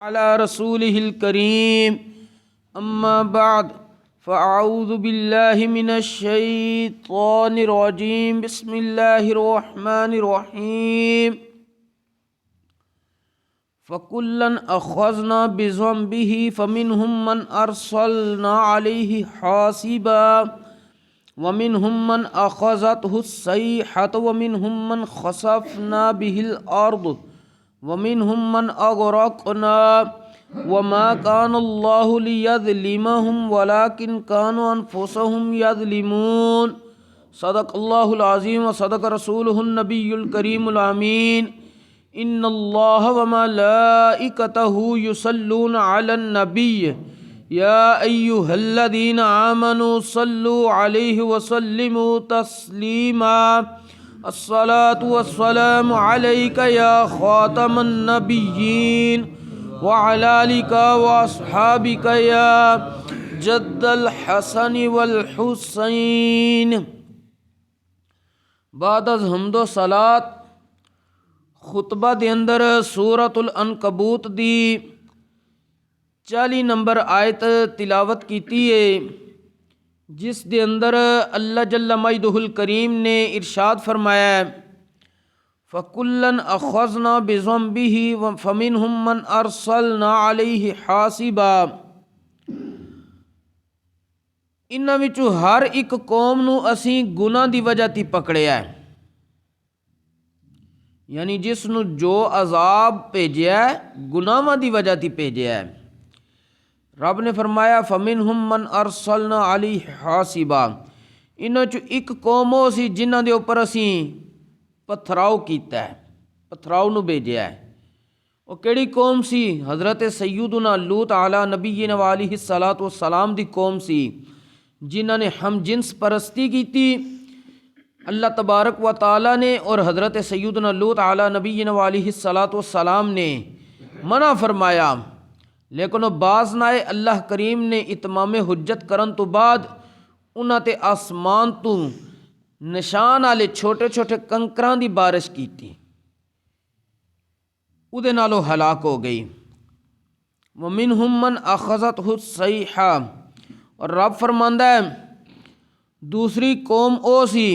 على رسوله الكريم أما بعد فأعوذ بالله من الشيطان الرجيم بسم الله الرحمن الرحيم فكلا أخذنا بذنبه فمنهم من أرسلنا عليه حاصبا ومنهم من أخذته الصيحة ومنهم من خسفنا به الأرض ومنهم من أغرقنا وما كان الله ليظلمهم ولكن كانوا أنفسهم يظلمون صدق الله العظيم وصدق رسوله النبي الكريم الأمين إن الله وملائكته يصلون على النبي يا أيها الذين آمنوا صلوا عليه وسلموا تسليما الصلاة والسلام عليك يا خاتم النبيين وعلى آلك وأصحابك يا جد الحسن والحسين بعد از حمد و صلات خطبہ دے اندر سورۃ العنکبوت دی 40 نمبر آیت تلاوت کیتی ہے، جس دے اندر اللہ جل مجدہ الکریم نے ارشاد فرمایا ہے فَكُلًّا أَخَذْنَا بِذَنبِهِ فَمِنْهُمْ مَنْ أَرْسَلْنَا عَلَيْهِ حَاصِبًا۔ انہاں وچوں ہر ایک قوم نو اسی گناہ دی وجہ تی پکڑیا ہے، یعنی جس نو جو عذاب بھیجیا ہے گناہاں دی وجہ تی بھیجیا ہے۔ رب نے فرمایا فَمِنْهُمْ مَنْ أَرْسَلْنَا عَلَيْهِ حَاصِبًا، انہاں چوں ایک قوم ہو سی جنہاں دے اوپر اسی پتھراؤ کیتا ہے، پتھراؤ نو بھیجیا ہے۔ وہ کیڑی قوم سی؟ حضرت سیدنا لوط علی نبینا علیہ الصلوۃ والسلام دی قوم سی، جنہاں نے ہم جنس پرستی کی اللہ تبارک و تعالی نے اور حضرت سیدنا لوط علی نبینا علیہ الصلوۃ والسلام نے منع فرمایا، لیکن وہ باز نہ آئے۔ اللہ کریم نے اتمام حجت کرن تو بعد انہاں تے آسمان تو نشان والے چھوٹے چھوٹے کنکراں دی بارش کیتی، اودے نالوں ہلاک ہو گئی۔ وَمِنْهُمْ مَنْ أَخَذَتْهُ الصَّيْحَةُ، اور رب فرماندا ہے دوسری قوم او سی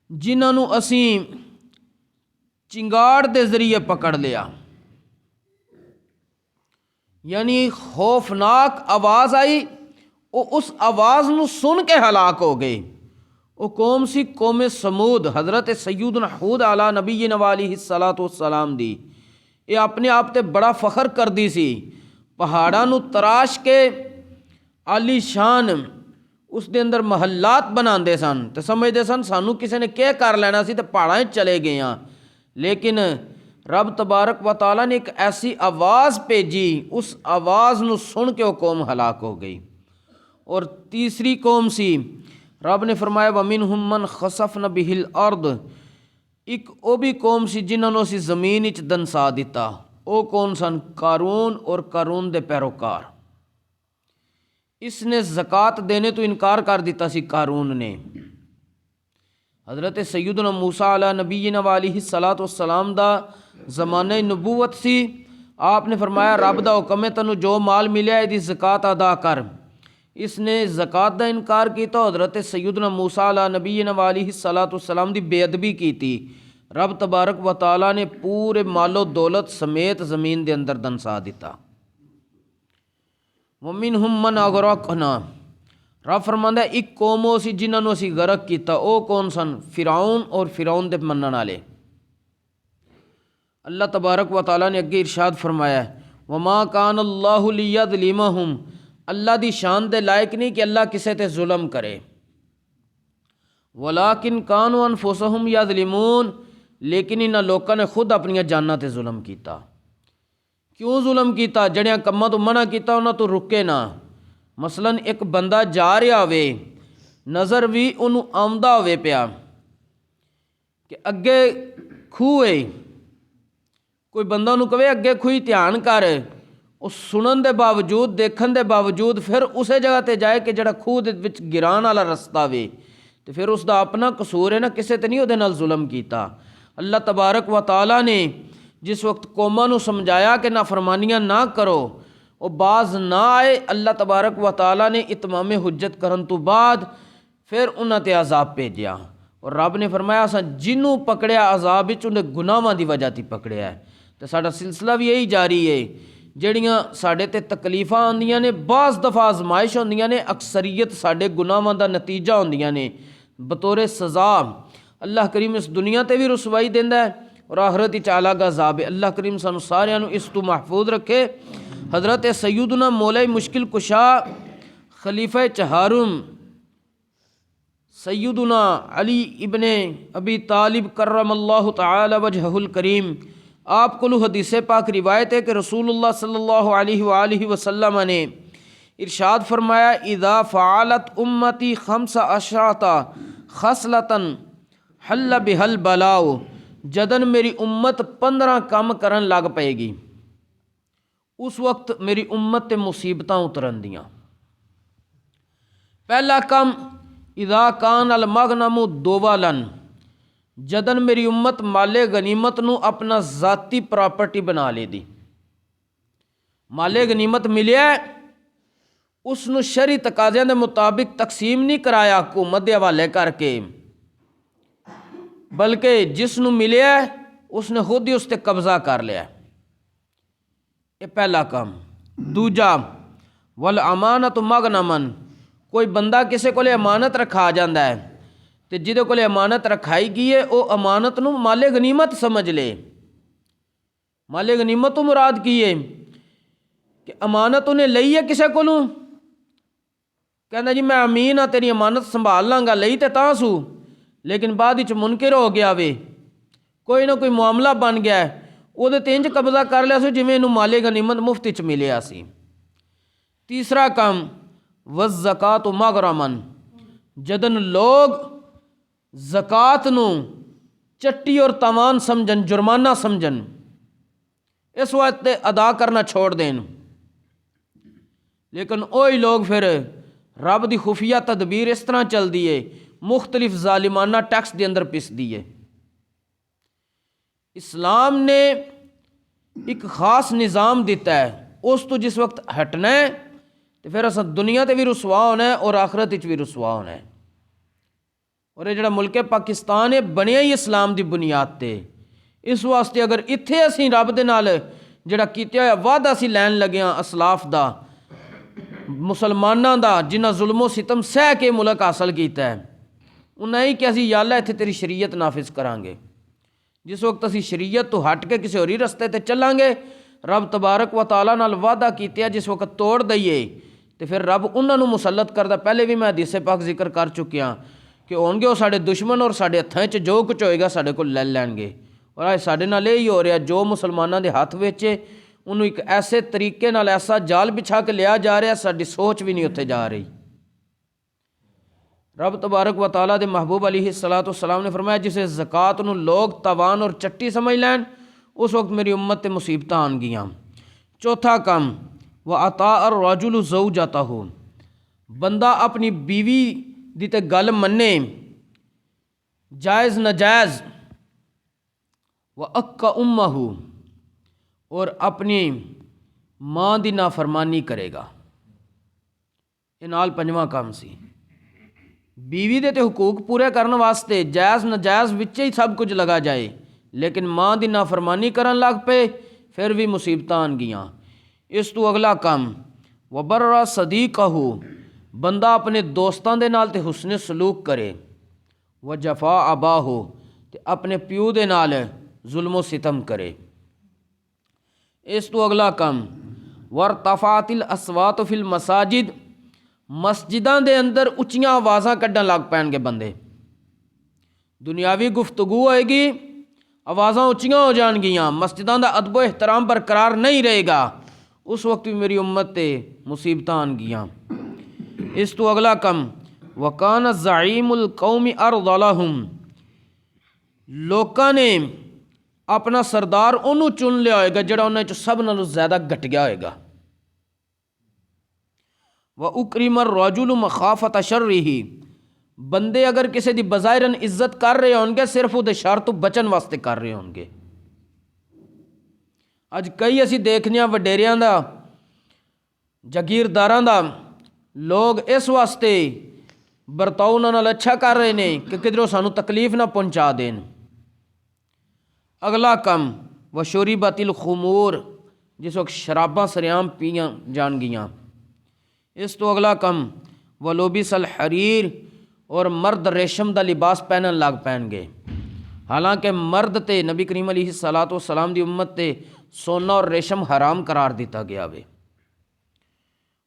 جنہاں نو اسیں چنگاڑ دے ذریعے پکڑ لیا، یعنی خوفناک آواز آئی، وہ اس آواز نو سن کے ہلاک ہو گئے۔ وہ قوم سی قوم سمود، حضرت سیدنا ہود علی نبینا علیہ الصلوۃ والسلام دی۔ یہ اپنے آپ تے بڑا فخر کردی سی، پہاڑاں نو تراش کے عالی شان اس دے اندر محلات بناندے سن تے سمجھدے سن سانو کسے نے کیا کر لینا سی تے پہاڑاں چلے گئے ہاں، لیکن رب تبارک و تعالیٰ نے ایک ایسی آواز بھیجی، اس آواز نو سن کے وہ قوم ہلاک ہو گئی۔ اور تیسری قوم سی، رب نے فرمایا وَمِنْهُمْ مَنْ خَسَفْنَا بِهِ الْأَرْضِ، ایک او بھی قوم سی جنہاں نو اسی زمین وچ دنسا دیتا۔ او کون سن؟ قارون اور قارون دے پیروکار۔ اس نے زکوٰۃ دینے تو انکار کر دیتا سی قارون نے۔ حضرت سیدنا موسیٰ علی نبینا علیہ الصلوۃ والسلام دا زمانہ نبوت سی، آپ نے فرمایا رب دا حکم ہے تینوں جو مال ملیا دی زکوٰۃ ادا کر۔ اس نے زکوٰۃ دا انکار کیتا، حضرت سیدنا موسیٰ علی نبینا علیہ الصلوۃ والسلام دی بے ادبی کیتی، رب تبارک و تعالیٰ نے پورے مال و دولت سمیت زمین دے اندر دنسا دیتا۔ وَمِنْهُمْ مَنْ أَغْرَقْنَا، رب فرماندا ہے ایک قوم ہو سی جنہاں نو اسی غرق کیتا۔ او کون سن؟ فرعون اور فرعون دے منن والے۔ اللہ تبارک و تعالیٰ نے اگے ارشاد فرمایا ہے وَمَا كَانَ اللَّهُ لِيَظْلِمَهُمْ، اللہ دی شان دے لائق نہیں کہ اللہ کسے تے ظلم کرے، وَلَٰكِنْ كَانُوا أَنفُسَهُمْ يَظْلِمُونَ، لیکن انہاں لوکاں نے خود اپنیاں جاناں تے ظلم کیتا۔ کیوں ظلم کیتا؟ جڑیاں کماں تو منع کیتا انہاں تو رکے نہ۔ مثلا ایک بندہ جا رہا ہوئے، نظر بھی انہوں آمدہ ہوئے پیا کہ اگے کھوہ ہے، کوئی بندہ انہوں کہے اگے کھوئی دھیان کر، اس سنن دے باوجود دیکھن دے باوجود پھر اسے جگہ تے جائے کہ جڑا کھوہ دے وچ گران والا رستہ وے، تو پھر اس دا اپنا قصور ہے نا، کسے تے نہیں او دے نال ظلم کیتا۔ اللہ تبارک و تعالیٰ نے جس وقت قوماں نو سمجھایا کہ نافرمانیاں نہ کرو، وہ باز نہ آئے، اللہ تبارک و تعالیٰ نے اتمام حجت کرن تو بعد پھر انہاں تے عذاب بھیجیا، اور رب نے فرمایا اساں جنوں پکڑیا عذاب وچ انہیں گناہاں دی وجہ تے پکڑیا ہے۔ تو ساڈا سلسلہ بھی یہی جاری ہے، جڑیاں ساڈے تے تکلیفاں آندیاں نے، بعض دفعہ آزمائش ہوندیاں نے، اکثریت ساڈے گناہاں دا نتیجہ ہوندیاں نے بطور سزا۔ اللہ کریم اس دنیا تے بھی رسوائی دیندا ہے اور آخرت وچ الگ عذاب ہے۔ اللہ کریم سانو ساریاں نو اس تو محفوظ رکھے۔ حضرت سیدنا مولا مشکل کشا خلیفہ چہارم سیدنا علی ابن ابی طالب کرم اللہ تعالی وجہہ الکریم، آپ کو حدیث پاک روایت ہے کہ رسول اللہ صلی اللہ علیہ وآلہ وسلم نے ارشاد فرمایا، اذا فعلت امتی 15 خصلۃ حل بها البلاء، جدن میری امت 15 کم کرن لگ پئے گی اس وقت میری امت تے مصیبتاں اترن دیاں۔ پہلا کم، اذا کان المغنم دولا، جدن میری امت مال غنیمت نو اپنا ذاتی پراپرٹی بنا لے دی، مال غنیمت ملیا ہے اس نو شرعی تقاضیاں دے مطابق تقسیم نہیں کرایا حکومت دے حوالے کر کے، بلکہ جس نو ملیا ہے اس نے خود ہی اس تے قبضہ کر لیا ہے۔ یہ پہلا کام۔ دوجا، والامانت مغنمن، کوئی بندہ کسے کو امانت رکھا جاندہ ہے تے جدے کو امانت رکھائی گئی ہے وہ امانت نو مال غنیمت سمجھ لے۔ مال غنیمت تو مراد کی ہے کہ امانت انہیں لئی ہے کسے کو، کہنا جی میں امین ہاں تیری امانت سنبھال لاں گا، لئی تے تاں سو لیکن بعد وچ منکر ہو گیا وے، کوئی نہ کوئی معاملہ بن گیا ہے، وہ دے تینج قبضہ کر لیا سو جویں انہوں مال غنیمت مفت وچ ملیا سی۔ تیسرا کام، والزکاۃ مغرمن، جدن لوگ زکوٰۃ نو چٹی اور تاوان سمجھن، جرمانہ سمجھن، اس وقت ادا کرنا چھوڑ دیں، لیکن وہی لوگ پھر رب دی خفیہ تدبیر اس طرح چل دیے، مختلف ظالمانہ ٹیکس دے اندر پس دیے۔ اسلام نے ایک خاص نظام دیتا ہے، اس تو جس وقت ہٹنا ہے تو پھر اساں دنیا تے بھی رسوا ہونا ہے اور آخرت وچ بھی رسوا ہونا ہے۔ اور یہ جڑا ملک پاکستان ہے بنیا ہی اسلام دی بنیاد تے، اس واسطے اگر اتھے اسی رب دے نال جڑا کیتا ہوا وعدہ اسی لین لگے ہاں اسلاف دا، مسلماناں دا جنہاں ظلم و ستم سہ کے ملک حاصل کیتا ہے، انہاں ہی کہ اسی یا اللہ اتھے تیری شریعت نافذ کران گے۔ جس وقت اسی شریعت تو ہٹ کے کسی ہوری رستے تے چلیں گے، رب تبارک و تعالیٰ نال وعدہ کیتے ہیں جس وقت توڑ دئیے تو پھر رب انہاں نو مسلط کردہ۔ پہلے بھی میں حدیث پاک ذکر کر چکیا کہ ہون گے وہ ساڈے دشمن اور ساڈے ہتھاں وچ جو کچھ ہوئے گا ساڈے کول لے لین گے، اور آج ساڈے نال یہی ہو رہا، جو مسلماناں دے ہاتھ وچ انہوں ایک ایسے طریقے نال ایسا جال بچھا کے لیا جا رہا، ساڈی سوچ بھی نہیں اتھے جا رہی۔ رب تبارک و تعالیٰ دے محبوب علیہ السلام نے فرمایا جسے زکوٰۃ نو لوگ تاوان اور چٹی سمجھ لین اس وقت میری امت تے مصیبتاں آن گیاں۔ چوتھا کام، وَأَطَاعَ الرَّجُلُ زَوْجَتَهُ، بندہ اپنی بیوی دی تے گل منے، جائز ناجائز، وَأَكَّ أُمَّهُ، اور اپنی ماں دی نافرمانی کرے گا۔ یہ نال پنجواں کام سی، بیوی دے تے حقوق پورے کرنے واسطے جائز ناجائز وچے ہی سب کچھ لگا جائے، لیکن ماں دی نافرمانی کرن لگ پے پھر بھی مصیبتاں آن گیاں۔ اس تو اگلا کام، وَبَرَّ صَدِيقَهُ، بندہ اپنے دوستاں دے نال تے حسن سلوک کرے، وَجَفَاءَ أَبَاهُ، تے اپنے پیو دے نال ظلم و ستم کرے۔ اس تو اگلا کام، وَارْتَفَعَتِ الْأَصْوَاتُ فِي الْمَسَاجِدِ، مسجداں دے اندر اچھیاں آوازاں کڈن لگ پین گے بندے، دنیاوی گفتگو ہوئے گی، آوازاں اچھیاں ہو جان گیاں، مسجداں دا ادب و احترام برقرار نہیں رہے گا، اس وقت بھی میری امت تے مصیبتاں آن گیاں۔ اس تو اگلا کم، وَكَانَ زَعِيمُ الْقَوْمِ أَرْضَ لَهُمْ، لوکاں نے اپنا سردار انہوں چن لیا ہوئے گا جڑا انہیں چو سب نالوں زیادہ گھٹ گیا ہوئے گا۔ وَأُكْرِمَ الرَّجُلُ مَخَافَةَ شَرِّهِ، بندے اگر کسی دی بظاہراً عزت کر رہے ہوں گے صرف وہ دے شر تو بچن واسطے کر رہے ہوں گے۔ ਅੱਜ ਕਈ ਅਸੀਂ ਦੇਖਦੇ ਹਾਂ ਵਡੇਰਿਆਂ ਦਾ, ਜਾਗੀਰਦਾਰਾਂ ਦਾ, ਲੋਕ ਇਸ ਵਾਸਤੇ ਵਰਤਾਓ ਉਹਨਾਂ ਨਾਲ ਅੱਛਾ ਕਰ ਰਹੇ ਨੇ ਕਿ ਕਿਧਰੋਂ ਸਾਨੂੰ ਤਕਲੀਫ ਨਾ ਪਹੁੰਚਾ ਦੇਣ। ਅਗਲਾ ਕੰਮ ਵਸ਼ੋਰੀਬਤਿਲ ਖਮੂਰ, ਜਿਸ ਵਕਤ ਸ਼ਰਾਬਾਂ ਸਰਿਆਮ ਪੀਆਂ ਜਾਣਗੀਆਂ। ਇਸ ਤੋਂ ਅਗਲਾ ਕੰਮ ਵਲੋਬਿਸਲ ਹਰੀਰ, ਔਰ ਮਰਦ ਰੇਸ਼ਮ ਦਾ ਲਿਬਾਸ ਪਹਿਨਣ ਲੱਗ ਪੈਣਗੇ। ਹਾਲਾਂਕਿ ਮਰਦ ਤੇ ਨਬੀ ਕਰੀਮ ਅਲੈਹਿ ਸਲਾਤੁ ਵਸਲਾਮ ਦੀ ਉਮਤ ਤੇ ਸੋਨਾ ਔਰ ਰੇਸ਼ਮ ਹਰਾਮ ਕਰਾਰ ਦਿੱਤਾ ਗਿਆ ਵੇ।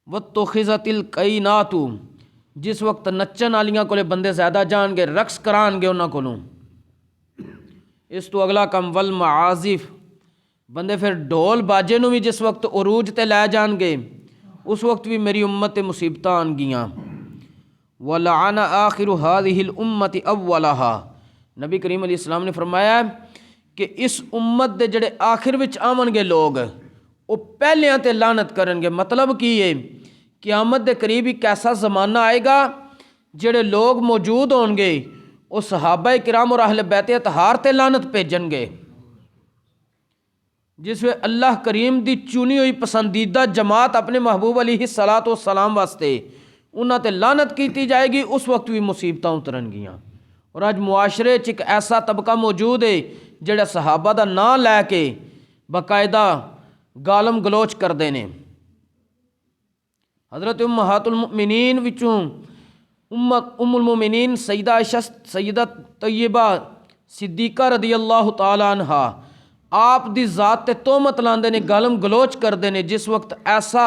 ਵਤੁਖਿਜ਼ਤਿਲ ਕਇਨਾਤੁ, ਜਿਸ ਵਕਤ ਨੱਚਣ ਵਾਲੀਆਂ ਕੋਲੇ ਬੰਦੇ ਜ਼ਿਆਦਾ ਜਾਣਗੇ, ਰਕਸ ਕਰਾਉਣਗੇ ਉਹਨਾਂ ਕੋਲੋਂ। ਇਸ ਤੋਂ ਅਗਲਾ ਕੰਮ ਵਲ ਮਆਜ਼ਿਫ, ਬੰਦੇ ਫਿਰ ਢੋਲ ਬਾਜੇ ਨੂੰ ਵੀ ਜਿਸ ਵਕਤ ਉਰੂਜ ਤੇ ਲੈ ਜਾਣਗੇ, ਉਸ ਵਕਤ ਵੀ ਮੇਰੀ ਉਮਤ ਤੇ ਮੁਸੀਬਤਾਂ ਆਉਣਗੀਆਂ। ਵਲਅਨ ਆਖਿਰ ਹਾਜ਼ਿਹਿਲ ਉਮਤ ਅਵਲਹਾ, ਨਬੀ ਕਰੀਮ ਅਲੈਹਿਸ ਸਲਾਮ ਨੇ ਫਰਮਾਇਆ ਕਿ ਇਸ ਉਮਤ ਦੇ ਜਿਹੜੇ ਆਖਿਰ ਵਿੱਚ ਆਵਣਗੇ ਲੋਕ, ਉਹ ਪਹਿਲਿਆਂ ਤੇ ਲਾਨਤ ਕਰਨਗੇ। ਮਤਲਬ ਕੀ ਹੈ, ਕਿਆਮਤ ਦੇ ਕਰੀਬ ਇੱਕ ਐਸਾ ਜ਼ਮਾਨਾ ਆਏਗਾ ਜਿਹੜੇ ਲੋਕ ਮੌਜੂਦ ਹੋਣਗੇ, ਉਹ ਸਹਾਬਾ ਕਿਰਾਮ ਔਰ ਅਹਲ ਬੈਤ ਅਤਹਾਰ ਤੇ ਲਾਨਤ ਭੇਜਣਗੇ। ਜਿਸ ਵੇ ਅੱਲਾਹ ਕਰੀਮ ਦੀ ਚੁਣੀ ਹੋਈ ਪਸੰਦੀਦਾ ਜਮਾਤ ਆਪਣੇ ਮਹਿਬੂਬ ਅਲੈਹਿ ਸਲਾਤੁ ਵਸਲਾਮ ਵਾਸਤੇ ਉਹਨਾਂ ਤੇ ਲਾਨਤ ਕੀਤੀ ਜਾਏਗੀ, ਉਸ ਵਕਤ ਵੀ ਮੁਸੀਬਤਾਂ ਉਤਰਨਗੀਆਂ। ਔਰ ਅੱਜ ਮੁਆਸ਼ਰੇ 'ਚ ਇੱਕ ਐਸਾ ਤਬਕਾ ਮੌਜੂਦ ਹੈ ਜਿਹੜਾ ਸਹਾਬਾ ਦਾ ਨਾਂ ਲੈ ਕੇ ਬਾਕਾਇਦਾ ਗਾਲਮ ਗਲੋਚ ਕਰਦੇ ਨੇ। ਹਜ਼ਰਤ ਉਮਹਾਤੁਲ ਮੁਅਮਿਨੀਨ ਵਿੱਚੋਂ ਉਮੁਲ ਮੁਅਮਿਨੀਨ ਸੈਯਦਾ ਆਇਸ਼ਾ ਸੈਯਦਾ ਤੈਯਬਾ ਸਿੱਦੀਕਾ ਰਜ਼ੀ ਅੱਲਾਹੁ ਤਾਲਾ ਅਨਹਾ آپ دی ذات تے تہمت لاندے نے, گالم گلوچ کردے نے. جس وقت ایسا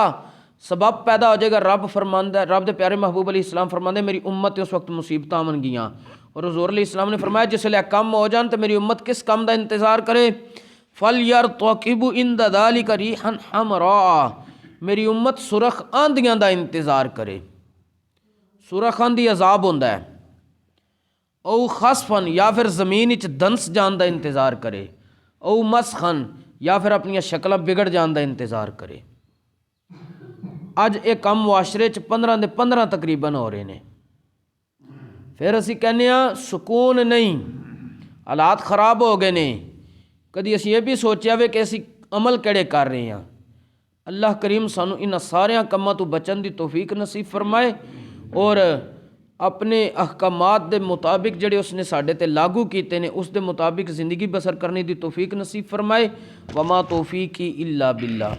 سبب پیدا ہو جائے گا, رب فرماندا ہے, رب دے پیارے محبوب علیہ السلام فرماندے میری امت تے اس وقت مصیبتاں آمن گیاں. اور حضور علیہ السلام نے فرمایا جس لئے کم ہو جان تو میری امت کس کم دا انتظار کرے, فَلْيَرْتَقِبُ عِنْدَ ذَلِكَ رِيحًا حَمْرَاءَ, میری امت سرخ آندیاں دا انتظار کرے. سرخ آندی عذاب ہوندا ہے, او خسفن یا پھر زمین وچ دنس جان دا انتظار کرے, او مسخن یا پھر اپنی شکلاں بگڑ جان دا انتظار کرے. اج یہ کم معاشرے چ 15 دے 15 تقریباً ہو رہے ہیں. پھر اسی کہنے ہاں سکون نہیں, حالات خراب ہو گئے نے. کدی اسی یہ بھی سوچیا وے کہ اسی عمل کیڑے کر رہے ہیں. اللہ کریم سانو ان سارے کماں تو بچن دی توفیق نصیب فرمائے, اور اپنے احکامات دے مطابق جڑے اس نے ساڈے تے لاگو کیتے نے اس دے مطابق زندگی بسر کرنے دی توفیق نصیب فرمائے. وما توفیقی الا باللہ.